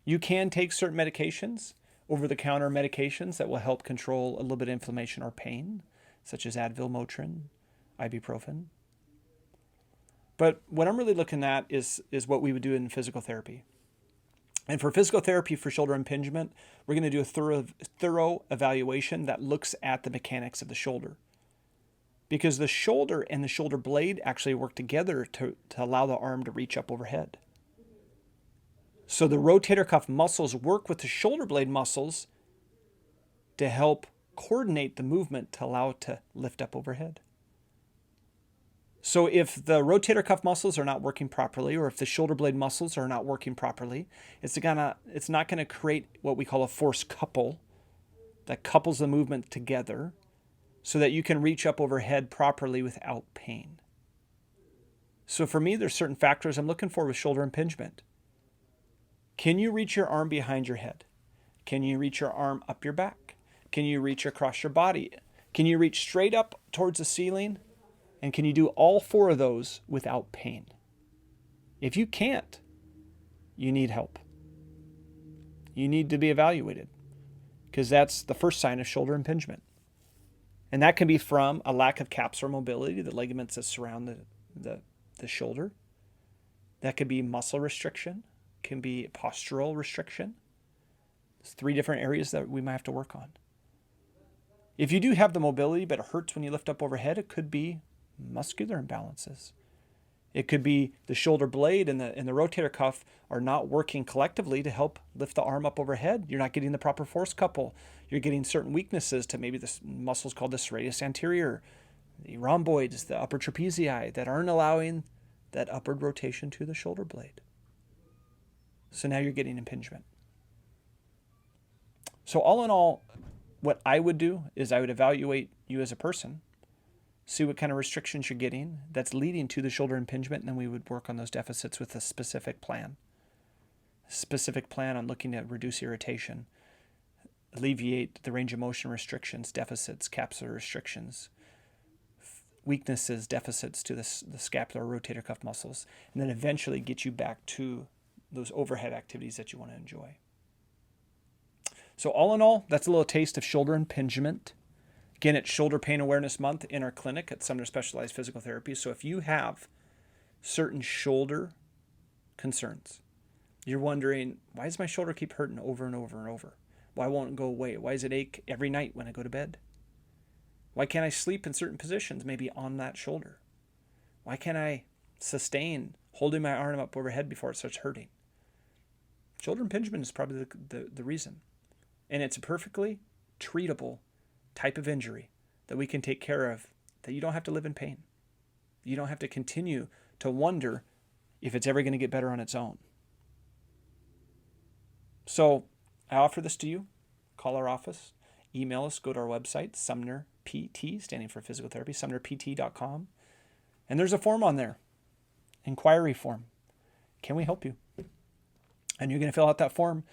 You can take certain medications, over-the-counter medications that will help control a little bit of inflammation or pain, such as Advil, Motrin, ibuprofen. But what I'm really looking at is what we would do in physical therapy. And for physical therapy for shoulder impingement, we're going to do a thorough evaluation that looks at the mechanics of the shoulder. Because the shoulder and the shoulder blade actually work together to allow the arm to reach up overhead. So the rotator cuff muscles work with the shoulder blade muscles to help coordinate the movement to allow it to lift up overhead. So if the rotator cuff muscles are not working properly, or if the shoulder blade muscles are not working properly, it's not going to create what we call a force couple that couples the movement together so that you can reach up overhead properly without pain. So for me, there's certain factors I'm looking for with shoulder impingement. Can you reach your arm behind your head? Can you reach your arm up your back? Can you reach across your body? Can you reach straight up towards the ceiling? And can you do all four of those without pain? If you can't, you need help. You need to be evaluated because that's the first sign of shoulder impingement. And that can be from a lack of capsular mobility, the ligaments that surround the shoulder. That could be muscle restriction, can be postural restriction. There's 3 different areas that we might have to work on. If you do have the mobility, but it hurts when you lift up overhead, it could be muscular imbalances. It could be the shoulder blade and the rotator cuff are not working collectively to help lift the arm up overhead. You're not getting the proper force couple. You're getting certain weaknesses to maybe the muscles called the serratus anterior, the rhomboids, the upper trapezii that aren't allowing that upward rotation to the shoulder blade. So now you're getting impingement. So all in all, what I would do is I would evaluate you as a person, see what kind of restrictions you're getting that's leading to the shoulder impingement, and then we would work on those deficits with a specific plan. A specific plan on looking to reduce irritation, alleviate the range of motion restrictions, deficits, capsular restrictions, weaknesses, deficits to the scapular rotator cuff muscles, and then eventually get you back to those overhead activities that you want to enjoy. So all in all, that's a little taste of shoulder impingement. Again, it's Shoulder Pain Awareness Month in our clinic at Sumner Specialized Physical Therapy. So if you have certain shoulder concerns, you're wondering, why does my shoulder keep hurting over and over and over? Why won't it go away? Why does it ache every night when I go to bed? Why can't I sleep in certain positions, maybe on that shoulder? Why can't I sustain holding my arm up overhead before it starts hurting? Shoulder impingement is probably the reason. And it's a perfectly treatable type of injury that we can take care of, that you don't have to live in pain. You don't have to continue to wonder if it's ever going to get better on its own. So I offer this to you. Call our office, email us, go to our website, Sumner PT, standing for physical therapy, sumnerpt.com. And there's a form on there, inquiry form. Can we help you? And you're going to fill out that form,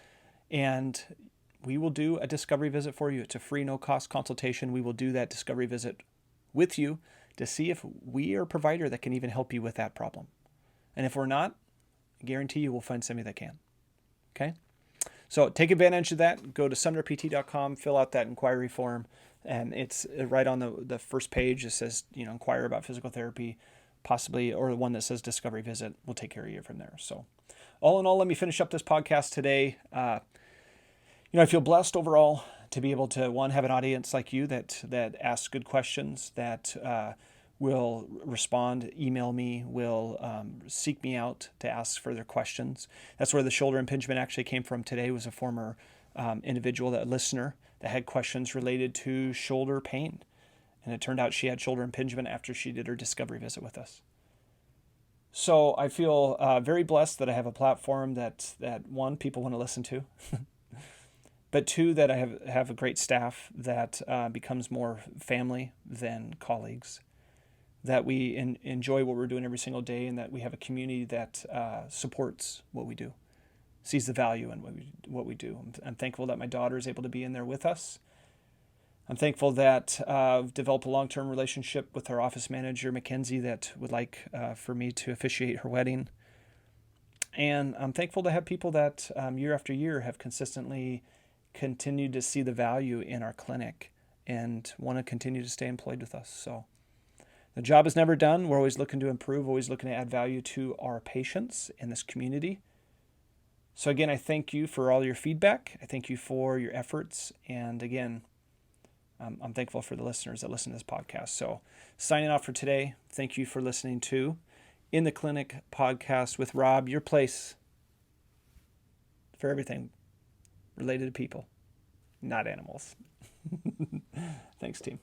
and we will do a discovery visit for you. It's a free, no-cost consultation. We will do that discovery visit with you to see if we are a provider that can even help you with that problem. And if we're not, I guarantee you we'll find somebody that can. Okay? So take advantage of that. Go to sumnerpt.com, fill out that inquiry form, and it's right on the first page. It says, inquire about physical therapy, possibly, or the one that says discovery visit. We'll take care of you from there. So all in all, let me finish up this podcast today. I feel blessed overall to be able to, one, have an audience like you that asks good questions, that will respond, email me, will seek me out to ask further questions. That's where the shoulder impingement actually came from today. Was a former individual, that listener, that had questions related to shoulder pain. And it turned out she had shoulder impingement after she did her discovery visit with us. So I feel very blessed that I have a platform that one, people want to listen to, but two, that I have a great staff that becomes more family than colleagues, that we enjoy what we're doing every single day, and that we have a community that supports what we do, sees the value in what we do. I'm thankful that my daughter is able to be in there with us. I'm thankful that I've developed a long-term relationship with our office manager, Mackenzie, that would like for me to officiate her wedding. And I'm thankful to have people that year after year have consistently continued to see the value in our clinic and want to continue to stay employed with us. So the job is never done. We're always looking to improve, always looking to add value to our patients in this community. So again, I thank you for all your feedback. I thank you for your efforts. And again, I'm thankful for the listeners that listen to this podcast. So signing off for today, thank you for listening to In the Clinic podcast with Rob, your place for everything related to people, not animals. Thanks, team.